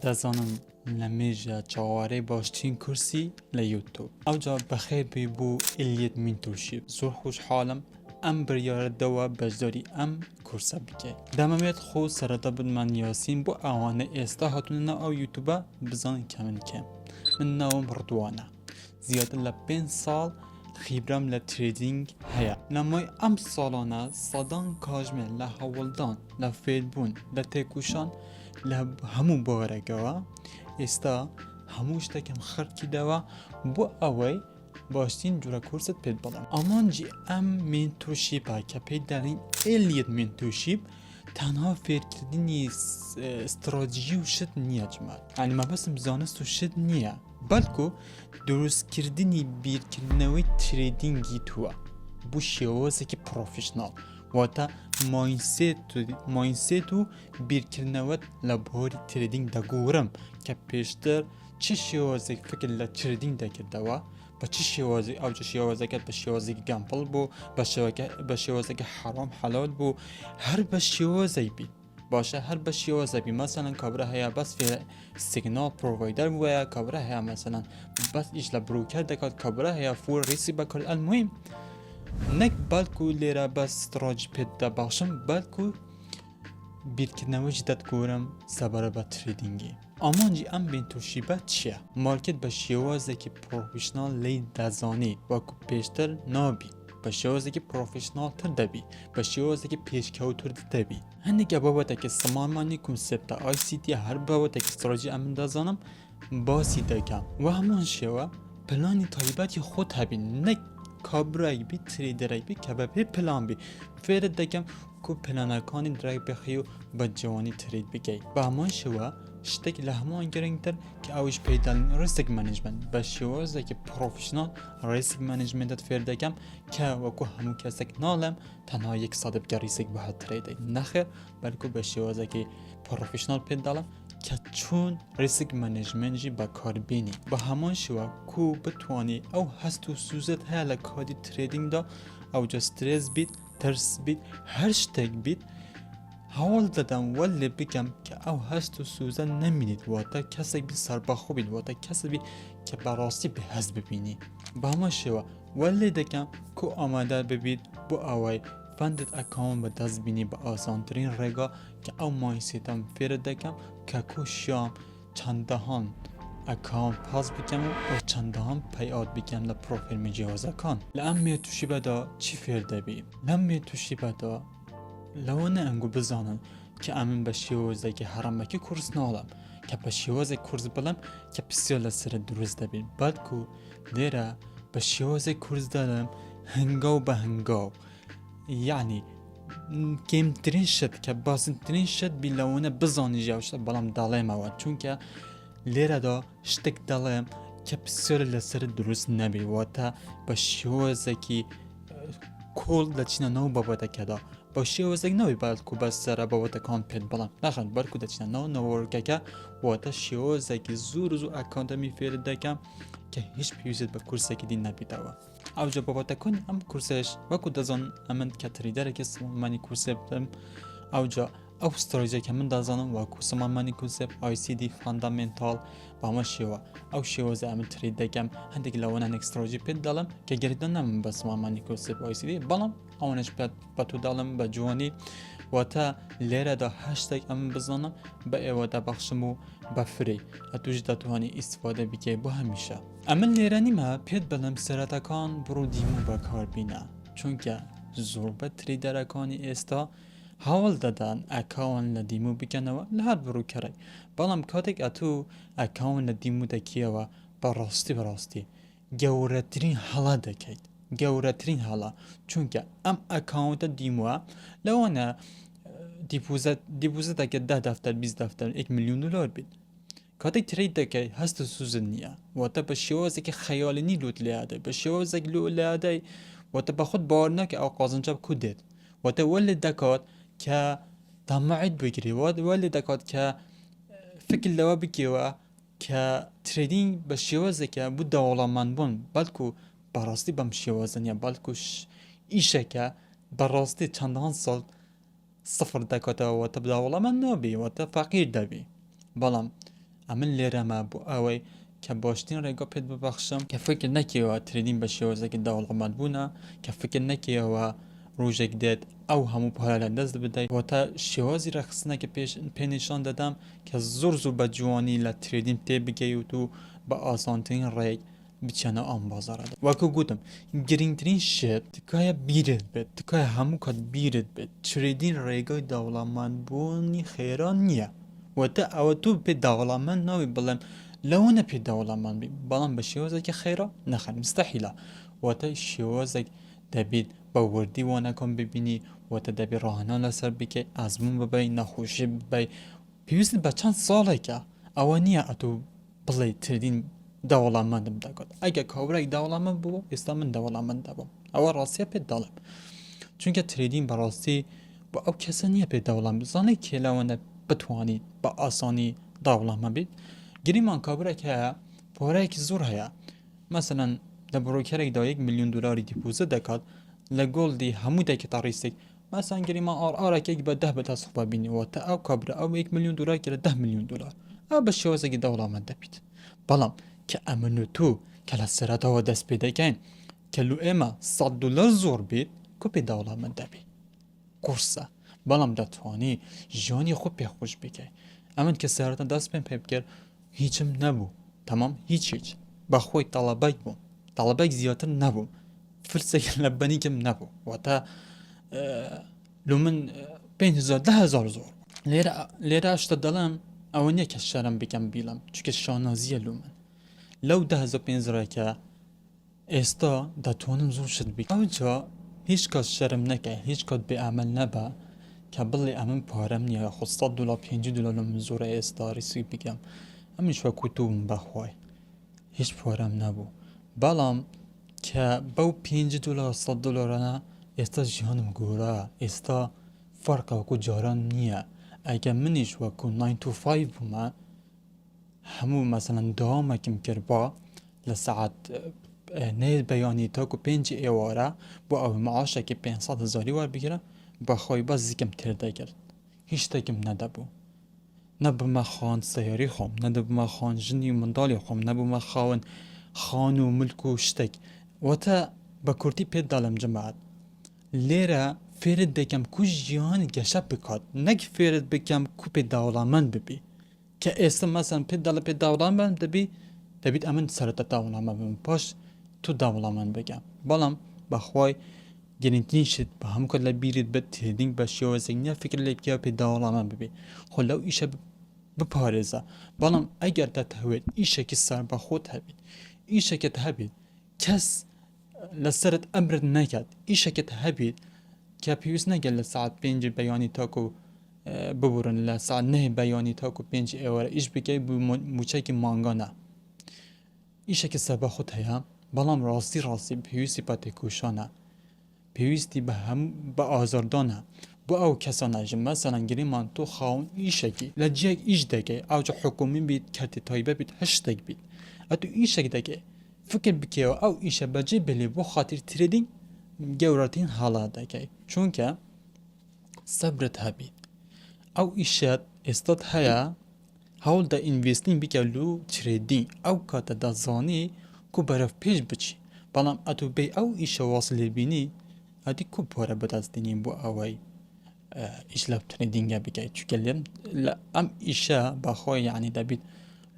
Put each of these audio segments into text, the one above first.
دەزانم لە مێژە چاوەڕێی باشترین کورسی لە یوتیوب. ئەوجا بەخێربێ بوو ئیلیت منتورشیپ. زۆر خۆشحاڵم ئەم بڕیارەتەوە بەشداری ئەم کورسە بکەیت. دەمەوێت خۆ سەرەتا بتمان یاسین بۆ ئەوانە ئێستا هاتوونە ئەو یوتیوبە بزانن کە من کێم. من ناوم ڕدوانە. زیاتر لە 5 ساڵ خیبرام لە ترێدینگ هەیە. لەمای ئەم ساڵانە سەدان کاژمێ لە هەوڵدان، لە فێربوون، لە تێکوشان لە هەموو بارێکەوە ئێستا هەموو شتێکم خەرکیدەوە بۆ ئەوەی باشترین جورە کورست پێت بڵێم. ئامانجی ئەم منتورشیپە کە پێی دەڵێن ئیلیت منتورشیپ تەنها فێرکردنی ستراتیژی و شت نییە جمال. یعنی مەبەستم زانست و شت نییە، بەڵکو دروستکردنی بیرکردنەوەی ترێدینگی تووە بۆ شێوازێکی پڕۆفیشناڵ. واتە ماینسێت و بیرکردنەوەت لە بۆری ترێدینگ دەگۆڕم کە پێشتر چ شێوازێک فکر لە ترێدینگ دەکردەوە، بە چ شێوازی ئەو شێوازەکەت بە شێوازێکی گەمپڵ بوو، بە شێوازێکی حەرام حەلال بوو، هەر بە شێوازەی بیت. باشە هەر بە شێوازە بی. مەسەلەن کابرا هەیە بەس سیگنال پرۆڤایدەر وایە، کابرا هەیە مەسەلەن بەس ئیش لە بروکەر دەکات، کابرا هەیە فور ڕیسی بەکارد. ئەلموهیم نەک بەڵکو لێرە بەس ستراتیژی پێت دەبەخشم، بەڵکو بیرکردنەوەیش دەتگۆڕم سەبارە بە ترێدینگی. ئامانجی ئەم منتورشیپە چییە؟ مارکێت بە شێوازێکی پرۆفیشناڵ لی دەزانی وەکو پێشتر نابی، بە شێوازێکی پرۆفیشناڵتر دەبی، بە شێوازێکی پێشکەوتر دەبی. هەندێکە بابەتێکی سڵاوانی کۆنسپتە ICT هەر بابەتێکی ستراتیژی ئەمن دەزانم باسی دەکەم و هەمان شێوە پلانی تایبەتی خۆت هەبی، نەک کابرای بی ترێدەرای بی کە بەپێ پلان بی. فێرت دەکەم کو پلانەکانی درای بخی و بە جوانی ترید بگەیت. بە هەمان شێوە شتێک لە هەمووان گرنگتر کە ئەوش پێداڵین ڕیسک مانیجمنت بە شێوازێکی پرۆفیشناڵ ڕیسک مانیجمنتت فێر دەکەم کە وەکو هەموو کەسێک ناڵێم تەنها 100 بکە ریسک بەهات ترێدەی نەخێر، بەلکو بە شێوازێکی پرۆفیشناڵ پێداڵم کە چۆن ریسک مانیجمنتی بەکاربێنی. بە هەمان شێوە کو بتوانی ئەو هەست و سوزت هەیە لە کاتی ترێدینگدا، ئەوجا سترێس بیت، ترس بیت، هەر شتێک بیت، هەوڵ دەدەم وەلێ بکەم کە ئەو هەست و سوزە نەمینیت، واتە کەسێک بی سەربەخۆ بیت، واتە کەسێک بی کە بەڕاستی بە هەست ببینی. بە هەمان شێوە وەلێ دەکەم کو ئامادە ببیت بۆ ئەوەی فەندت ئەکاون بە دەست بینی بە ئاسانترین ڕێگا کە ئەو مایسێتم فێرت دەکەم کە کو شیام چەندەهان ئەکاون پاس بکەم و چەندەهان پەیات بکەم لە پرۆفیل جیهازەکان. لە ئەم مێتوشیبەدا چی فێر دەبی؟ لەم مێتوشیبەدا لەوانە ئەنگو بزانن کە ئەمن بە شێوازێکی هەرەمەکی کورس ناڵم کە بە شێوازێک کورس بڵم کە پرسیار لەسرە دروست دەبین، بەڵکو لێرە بە شێوازێک کورس دەڵم هەنگاو بە هەنگاو. یعنی کەمترین شت کە باسنترین شت بی لەوانە بزانی ژاوشتە بەڵام دەڵێمەوە، چونکە لێرەدا شتێک دەڵێم کە پرسیار لەسرە دروست نەبی، واتە بە شێوازێکی کۆڵ دەچینە ناو بابەتەکەدا، بە شێوازێک نەوەی بەڵکو بەس سەرە بابەتەکان پێت بڵم نەخەن، بەڵکو دەچینە ناو نەوەڕکەکە، واتە شێوازێکی زۆر ئەکاونتەمی فێرت دەکەم کە هیچ پێویست بە کورسێکی دی نەبیتەوە. ئەوجا بابەتەکانی ئەم کورسش وەکو دەزان ئەمن کە تریدەرێکی سڵمانی کورسێ بدەم، ئەوجا ئەو ستراتیژیە کە من دەزانم وەکو سڵمانی کونسپت ICT فاندامنتال بە هەمان شێوە ئەو شێوازە ئەمن ترید دەکەم. هەندێک لەوانە ستراتیژی پێت دەڵم کە گەردە نەمن بە سڵمانی کونسپت ICT، بەڵام ئەوانش بە تو دەڵم بە جوانی، واتە لێرەدا هەشتێک ئەم بزانم بە ئێوە دەبەخشم و بە فری ئەتوش دەتوانی ئیسفادە بکەی بۆ هەمیشە. ئەمن لێرە نیمە پێت بڵم سەرەتەکان بڕۆ دیمو بەکاربینە، چونکە زۆربەت تریدەرەکانی ئێستا هەوڵ دەدان ئەکاون لە دیمو بکەنەوە لە هەر بڕووکەڕی، بەڵام کاتێک ئەتوو ئەکاون لە دیمو دەکیەوە بەڕاستی گەورەترین هەڵا دەکەیت، گەورەترین هەڵا، چونکە ئەم ئەکاونتە دیمووە لەوانە دیپوزەتەکە 10 دەفتەر 20 دەفتەر 1 میلیۆن دلار بیت. کاتێک ترید دەکەی هەستە سوزن نییە، واتە بە شێوازێکی خەیاڵینی لۆت لێدەی، بە شێوازێک لۆ لێدەی، واتە بە خۆت باوەڕ ناکە ئەو قازنجە کو دێت، واتە وەلێ دەکات کە تەمەعیت بگیری، وەلێ دەکات کە فکر لەوە بکەوە کە ترێدینگ بە شێوازێکە بوو دەوڵەمەند بوون، بەڵکو بەڕاستی بەم شێوازە نیە، بەڵکوش ئیشەکە بەڕاستی چەندان ساڵ سفر دەکاتەوە، واتە دەوڵەمەند نابی، واتە فەقیر دەبی. بەڵام ئەمن لێرەمە بۆ ئەوەی کە باشترین ڕێگا پێت ببەخشم کە فکر نەکەوە ترێدین بە شێوەزێکی دەوڵەمەند بوونە کە فکر نەکەوە ڕۆژێک دێت ئەو هەموو پارە لە دەست بدەیت واتە شێوازی ڕەخستنەکە پێ نیشان دەدام کە زۆر بە جوانی لە ترێدین تێبگەیت و بە ئاسانترین ڕێک بچەنە ئەم بازاڕەدا. وەکو گوتم گرنگترین شت تکایە بیرت بێت، تکایە هەموو کات بیرت بێت ترێدین ڕێگای دەوڵەمەند بوونی خێران نییە. واتە ئەوە تو پێ دەوڵەمەند ناوی بڵێم لەوەنە پێ دەوڵەمەند بی بەڵام بە شێوازێکی خێرا نەخەن مستەحیلە. واتە شێوازێک دەبێت بە وردی وانەکەم ببینی واتە دەبێت ڕاهەنا لەسەر بکەی ئەزمون ببەی نەخۆشی ببەی پێویست بە چەند ساڵێکە ئەوە نییە ئەتو بڵێ ترێدین دەوڵەمەندم دەکات. ئەگە کابرای دەوڵەمەند بوو ئێستا من دەوڵەمەند دەبم ئەوە ڕاستیە پێت دەڵێم چونکە ترێدین بەڕاستی بۆ ئەو کەسە نییە پێ دەوڵەم بزانەی کێلاوەنە بتوانیت بە ئاسانی داوڵەمە بیت. گریمان کابرێک هەیە پۆرەیەکی زۆر هەیە مەسەلەن لە بڕۆکەرێکدا 1 ملیۆن دلاری دیپۆزیت دەکات لە گۆڵدی هەموو دەکە تا ڕیستێک مەسەن گریمان ئارێکێک بە 10 بە تاسوخوا بینیەوە تا ئەو کابرا ئەو 1 ملیۆن دلار کە لە 10 ملیۆن دلار ئەو بە شێوازێکی دەوڵەمەند دەبیت. بەڵام کە ئەمن و تو کە لە سەرەتەوە دەست پێ دەکەین کە لو ئێمە 100 دلار زۆر بێت کو پێ دەوڵەمەند دەبێت قورسە بەڵام دەتوانی ژیانی خۆ پێخۆش بکەی. ئەمن کە سەرەتا دەست پێم پێ بکرد هیچم نەبوو تەمام هیچ بەخۆی تەڵەبەیک بووم تەڵەبەیک زیاتر نەبووم فرسێک لە بەنیکم نەبوو واتە لو من 5,000 زۆر لێرە شتە دەڵێم ئەوە نییە کە شەرم بکەم بیڵم چکە شانازیە لو من لەو 15,000 ئێستا دەتوانم زۆر شت بکەم. ئەوجا هیچ کەس شەرم نەکە هیچ کات بێئەمەل نەبە کە بڵێ ئەمن پارەم نییە خۆ 100 دلار 50 دلار من زۆرە ئێستا ڕیسی بکەم ئەمیش وەکو توم بەخوای هیچ پارەم نەبوو بەڵام کە بەو 5 دلار 100 دلارانە ئێستا ژیانم گۆرە ئێستا فەرقە وەکو جاران نییە. ئەگە منیش وەکو 9 to 5 بوومە هەموو مەسەلەن داوامەکم کرد بە لە سەعات نێ بەیانی تاکو 5 ئێوارە بۆ ئەو معاشێکی 500,000 وەربگرە بەخۆی بە زیکم تێر دەگرت هیچ شتێکم نەدەبوو نەبمە خان سەیاری خۆم نەدەبمە خان ژنی و منداڵی خۆم نەبوومە خاون خان و ملک و شتێک واتە بە کورتی پێت دەڵێم جەماعەت لێرە فێرت دەکەم کو ژیان گەشە بکات نەک فێرت بکەم کو پێ داوڵەمەند ببی کە ئێستا مەسەن پێت دەڵێ پێ داوڵەمەند دەبیت ئەمن سەرەتا داوڵەمەند بم پاش تو داوڵەمەند بگەم. بەڵام بەخوای گرنگترین شت بە هەموو کات لە بیرت بێت ترێدینگ بە شێوازێک نییە فکر لێ بکە پێ داوڵەمەند ببی خۆ لەو ئیشە بپارێزە. بەڵام ئەگەر دەتەوێت ئیشێکی سەر بە خۆت هەبیت ئیشێکت هەبیت کەس لەسەرت ئەمرت نەکات ئیشێکت هەبیت کە پێویست نەگەل لە ساعت 5 بەیانی تاکو ببورن لە ساعت 9 بەیانی تاکو 5 ئێوارە ئیش بکەی موچەکی مانگانە ئیشێکی سەر بە خۆت هەیە. بەڵام ڕاستی پێویستی پاتێکوشانە پێویستی بە ئازاردانە بۆ ئەو کەسانەژم مەسەلەن گریمان تۆ خاون ئیشێکی لە جێک ئیش دەکەی ئاوجە حکومی بیت کەتی تایبە بیت هەشتێک بیت ئەتو ئیشێک دەکەی فکر بکەوە ئەو ئیشە بەجێ بلێ بۆ خاطر ترێدینگ گەورەترین حاڵات دەکەی چونکە سەبرت هەبیت ئەو ئیشەت ئێستات هەیە هەوڵ دە ئینڤێستین بکەلو ترێدینگ ئەو کاتە دەزانی کو بەرەف پێش بچی. بەڵام ئەتو بێ ئەو ئیشە واصل لێبینی ئەدی کو پۆرە بەدەستێنین بۆ ئەوەی ئیش لە ترێدینگە بکەیت چکە لێم لە ئەم ئیشە بەخۆی یعنی دەبیت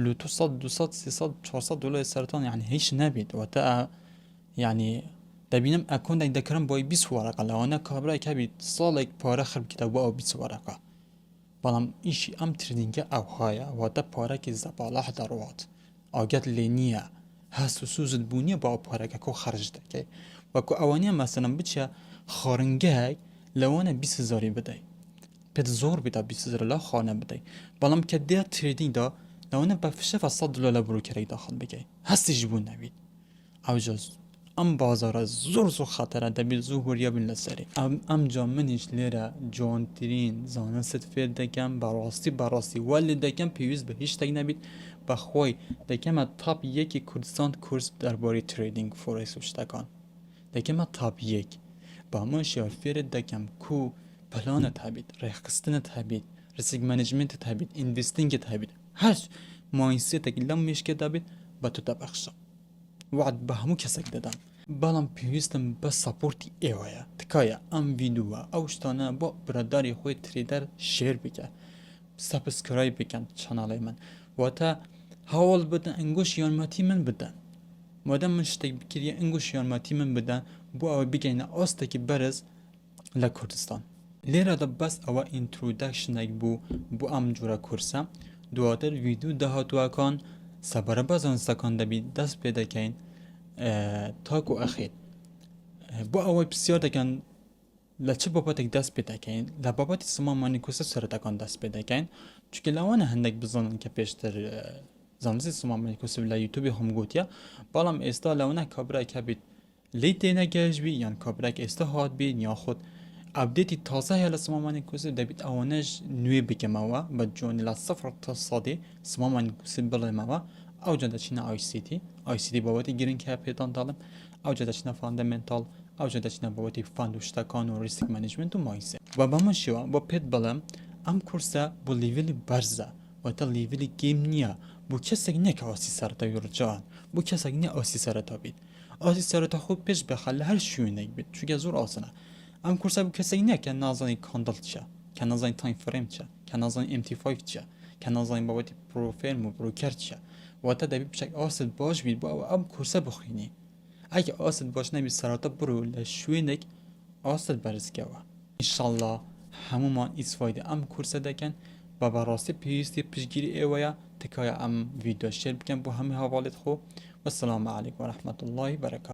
لو 200 200 300 400 دلار سەرتان یعنی هیچ نەبیت واتە یعنی دەبینم ئەکۆندێک دەکەم بۆی 20 وەرەقە لەوانە کابرایك هەبیت ساڵێک پارە خڕ بکەیتە بۆ ئەو 20 وەرەقە. بەڵام ئیشی ئەم ترێدینگە ئەوهایە واتە پارەکی زەباڵەح دەڕوات ئاگەت لێ نییە هەست و سوزت بوونیە بە ئەو پارەکە کۆ خەرج دەکەی وەکو ئەوانیە مەسەلەن بچە خاڕنگەک لەوانە 20,000 بدەی پێت زۆر بیت 20,000 لە خانە بدەی. بەڵام کە دێت ترێدینگدا لەوانە بە فشەفە 100 دلار لە بڕۆکەرێک داخل بکەی هەستیش بوو نەبیت ئەوجا ئەم بازارە زۆر خەتەرە دەبیت زوو هوریە بن لەسەری. ئەمجا منیش لێرە جوانترین زانست فێر دەکەم بەڕاستی وا لێ دەکەم پێویست بە هیچ شتێک نەبیت بەخۆی دەکەمە تاپ 1 کوردستان کورس دەربارەی ترێدینگ فۆرێکس و شتەکان دەکەمە تاپ 1 بەمەشیار فێرت دەکەم کو پلانت هەبیت ڕێخستنت هەبیت ریسک مانجمنتت هەبیت ئینڤستینگت هەبیت هەر مایندسێتێک لەم مێشکێدا بێت بە تو دەبەخشە وعد بە هەموو کەسێک دەدەم بەڵام پێویستم بە سەپۆرتی ئێوەیە تکایە ئەم ڤیدیۆوە ئەو شتانە بۆ برادری خۆی ترێدەر شێر بکە سەبسکرایب بکەن چەناڵی من واتە هەوڵ بدەن ئەنگۆش یارمەتی من بدەن مادەم من شتێک بکردە ئەنگۆش یارمەتی من بدەن بۆ ئەوە بگەینە ئاستێکی بەرز لە کوردستان لێرەدا بەس ئەوە ئینترۆداکشنێک بوو بۆ ئەم جۆرە کورسە دواتر ڤیدیۆ داهاتووەکان سەبارەت بە زانستەکان دەبی دەست پێ دەکەین تاک و ئەخیر بۆ ئەوەی پرسیار دەکەن لە چه بابەتێک دەست پێ دەکەین لە بابەتی سمامانی کورسە سەرەتاکان دەست پێ دەکەین چونکە لەوانە هەندێک بزانن کە پێشتر زانستی سمامانی کورسە لە یوتیوبی هەم گوتیە بەڵام ئێستا لەوانە کابراایك هەبێت لی تێنەگەشتبی یان کابراایك ئێستا هات بێت یاخود ئەپدێتی تازە هەیە لە سمامانی کورسە دەبێت ئەوانەش نوێ بکەمەوە بە جۆنی لە 0 تا 100 سمامانی کورسە بڵێمەوە ئەوجا دەچینە ICT بابەتی گرنگ هەیە پێتان داڵم ئەوجا دەچینە فاندامنتال ئەوجا دەچینە بابەتی فاند و شتەکان و ریسک مانیجمنت و مایندسێت و بەمە شێوە بۆ پێت بڵێم ئەم کورسە بۆ لیڤلی بەرزە واتە لیڤلی گیم نییە بۆ کەسێک نییە کە ئاسی سەرەتاوی ڕجان بۆ کەسێک نییە ئاسی سەرەتا بێت ئاسی سەرەتا خۆ پێش بەخە لە هەر شوێنێک بێت چونکە زۆر ئاسانە ئەم کورسە بۆ کەسێک نییە کە نازانی کاندڵ چیە کە نازانی تایم فریم چیە کە نازانی MT5 چیە کە نازانی بابەتی پرۆفێرم و بروکەر چیە واتە دەبێت بچێک ئاست باش بیت بۆ ئەوە ئەم کورسە بخوێنی ئەگە ئاست باش نەبیت سەرەتا بڕۆ لە شوێنێک ئاست بەرزکەوە ئینشاڵڵا هەمومان ئیسفایدە ئەم کورسە دەکەن بە بەڕاستی پێویستی پشتگیری ئێوەیە تکایە ئەم ڤیدیۆ شێر بکەن بۆ هەموو هاواڵێت خۆ وەسەلامو عەلەیکوم وەرەحمەتوڵڵاهی بەرەکاتوهو